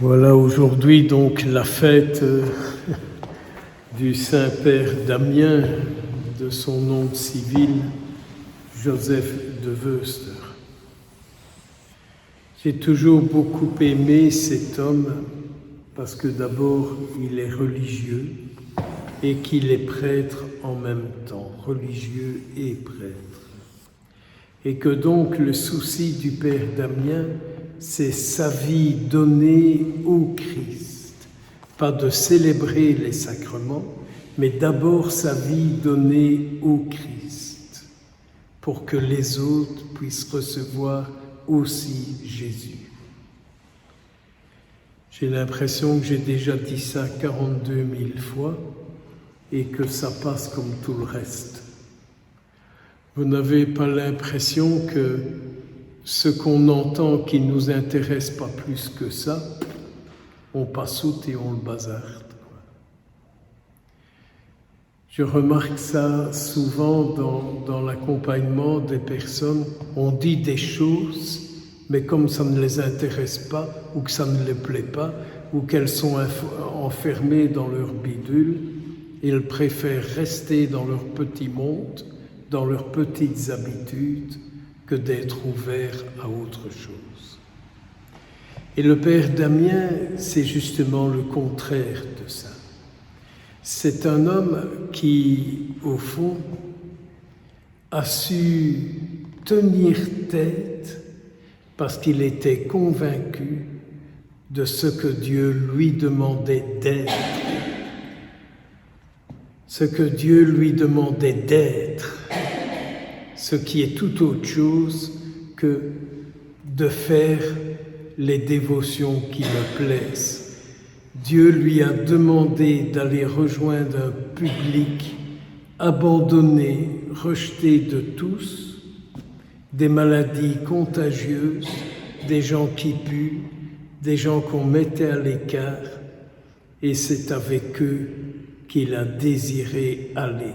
Voilà aujourd'hui donc la fête du Saint-Père Damien, de son nom civil, Joseph de Veuster. J'ai toujours beaucoup aimé cet homme parce que d'abord il est religieux et qu'il est prêtre en même temps, religieux et prêtre. Et que donc le souci du Père Damien, c'est sa vie donnée au Christ. Pas de célébrer les sacrements, mais d'abord sa vie donnée au Christ, pour que les autres puissent recevoir aussi Jésus. J'ai l'impression que j'ai déjà dit ça 42 000 fois et que ça passe comme tout le reste. Vous n'avez pas l'impression que ce qu'on entend qui ne nous intéresse pas plus que ça, on passe outre et on le bazarde. Je remarque ça souvent dans l'accompagnement des personnes. On dit des choses, mais comme ça ne les intéresse pas, ou que ça ne les plaît pas, ou qu'elles sont enfermées dans leur bidule, ils préfèrent rester dans leur petit monde, dans leurs petites habitudes, que d'être ouverts à autre chose. Et le Père Damien, c'est justement le contraire de ça. C'est un homme qui, au fond, a su tenir tête parce qu'il était convaincu de ce que Dieu lui demandait d'être. Ce que Dieu lui demandait d'être, ce qui est tout autre chose que de faire les dévotions qui me plaisent. Dieu lui a demandé d'aller rejoindre un public abandonné, rejeté de tous, des maladies contagieuses, des gens qui puent, des gens qu'on mettait à l'écart, et c'est avec eux qu'il a désiré aller.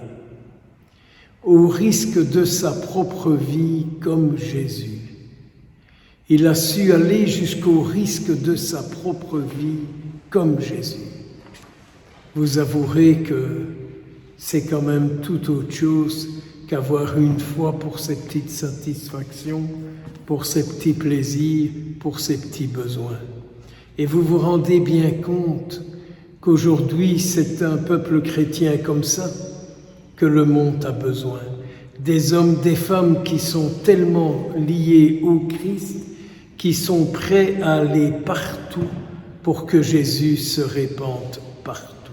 Au risque de sa propre vie comme Jésus. Il a su aller jusqu'au risque de sa propre vie comme Jésus. Vous avouerez que c'est quand même tout autre chose qu'avoir une foi pour ses petites satisfactions, pour ses petits plaisirs, pour ses petits besoins. Et vous vous rendez bien compte qu'aujourd'hui c'est un peuple chrétien comme ça que le monde a besoin. Des hommes, des femmes qui sont tellement liés au Christ, qui sont prêts à aller partout pour que Jésus se répande partout.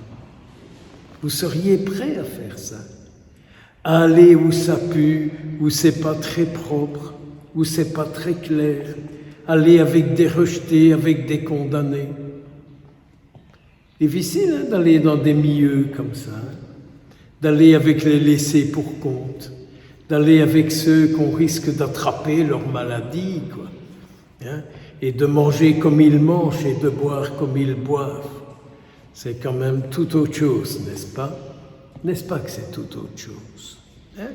Vous seriez prêts à faire ça? À aller où ça pue, où c'est pas très propre, où c'est pas très clair, aller avec des rejetés, avec des condamnés. Difficile d'aller dans des milieux comme ça, d'aller avec les laissés pour compte, d'aller avec ceux qu'on risque d'attraper leur maladie, quoi, hein, et de manger comme ils mangent et de boire comme ils boivent. C'est quand même tout autre chose, n'est-ce pas? N'est-ce pas que c'est tout autre chose, hein?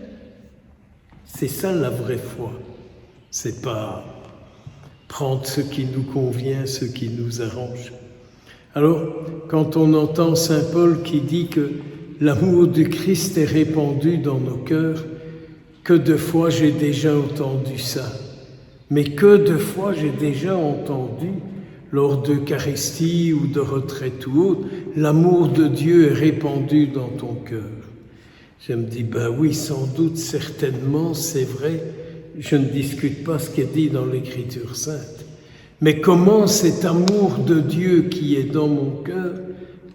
C'est ça la vraie foi. C'est pas prendre ce qui nous convient, ce qui nous arrange. Alors, quand on entend saint Paul qui dit que l'amour du Christ est répandu dans nos cœurs, que de fois j'ai déjà entendu ça. Mais que de fois j'ai déjà entendu, lors d'Eucharistie ou de retraite ou autre, l'amour de Dieu est répandu dans ton cœur. Je me dis, ben oui, sans doute, certainement, c'est vrai, je ne discute pas ce qui est dit dans l'Écriture sainte. Mais comment cet amour de Dieu qui est dans mon cœur,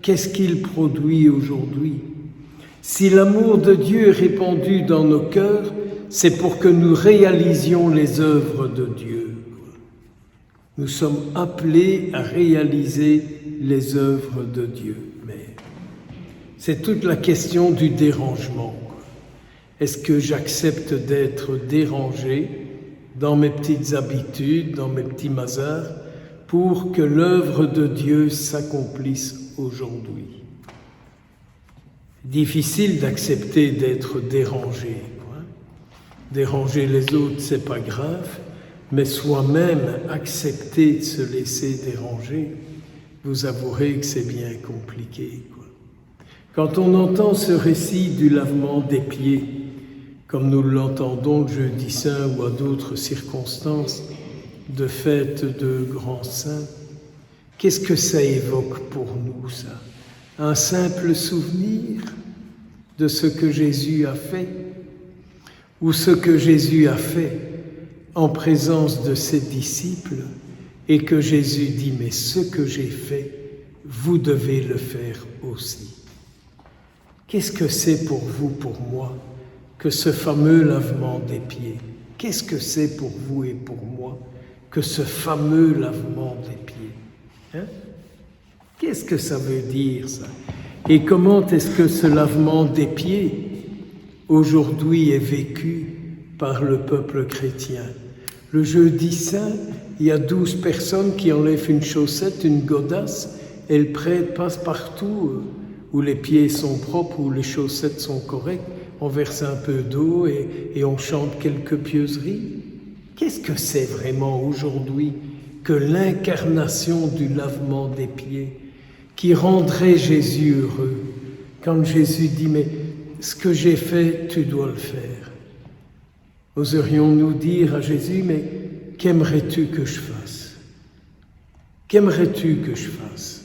qu'est-ce qu'il produit aujourd'hui? Si l'amour de Dieu est répandu dans nos cœurs, c'est pour que nous réalisions les œuvres de Dieu. Nous sommes appelés à réaliser les œuvres de Dieu. Mais c'est toute la question du dérangement. Est-ce que j'accepte d'être dérangé dans mes petites habitudes, dans mes petits mazars, pour que l'œuvre de Dieu s'accomplisse aujourd'hui? Difficile d'accepter d'être dérangé. Déranger les autres, c'est pas grave, mais soi-même accepter de se laisser déranger, vous avouerez que c'est bien compliqué, quoi. Quand on entend ce récit du lavement des pieds, comme nous l'entendons le jeudi saint ou à d'autres circonstances de fêtes de grands saints, qu'est-ce que ça évoque pour nous, ça? Un simple souvenir de ce que Jésus a fait, ou ce que Jésus a fait en présence de ses disciples, et que Jésus dit « mais ce que j'ai fait, vous devez le faire aussi ». Qu'est-ce que c'est pour vous, pour moi, que ce fameux lavement des pieds? Qu'est-ce que c'est pour vous et pour moi que ce fameux lavement des pieds? Hein? Qu'est-ce que ça veut dire, ça? Et comment est-ce que ce lavement des pieds, aujourd'hui, est vécu par le peuple chrétien? Le jeudi saint, il y a 12 personnes qui enlèvent une chaussette, une godasse, et le prêtre passe partout où les pieds sont propres, où les chaussettes sont correctes, on verse un peu d'eau et on chante quelques pieuseries. Qu'est-ce que c'est vraiment aujourd'hui que l'incarnation du lavement des pieds qui rendrait Jésus heureux? Quand Jésus dit « mais ce que j'ai fait, tu dois le faire ». Oserions-nous dire à Jésus « mais qu'aimerais-tu que je fasse? Qu'aimerais-tu que je fasse?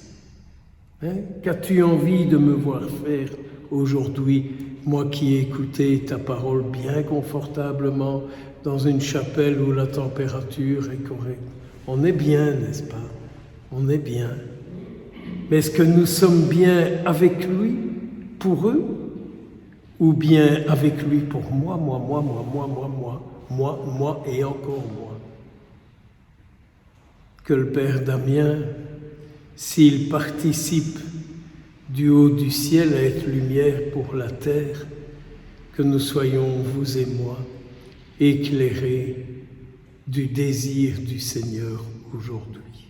Hein? Qu'as-tu envie de me voir faire aujourd'hui, moi qui ai écouté ta parole bien confortablement dans une chapelle où la température est correcte? On est bien, n'est-ce pas? On est bien. Mais est-ce que nous sommes bien avec lui, pour eux, ou bien avec lui pour moi et encore moi? Que le Père Damien, s'il participe du haut du ciel à être lumière pour la terre, que nous soyons, vous et moi, éclairés du désir du Seigneur aujourd'hui.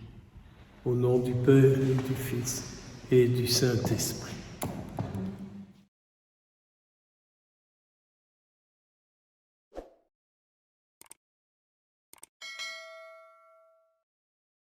Au nom du Père et du Fils et du Saint-Esprit.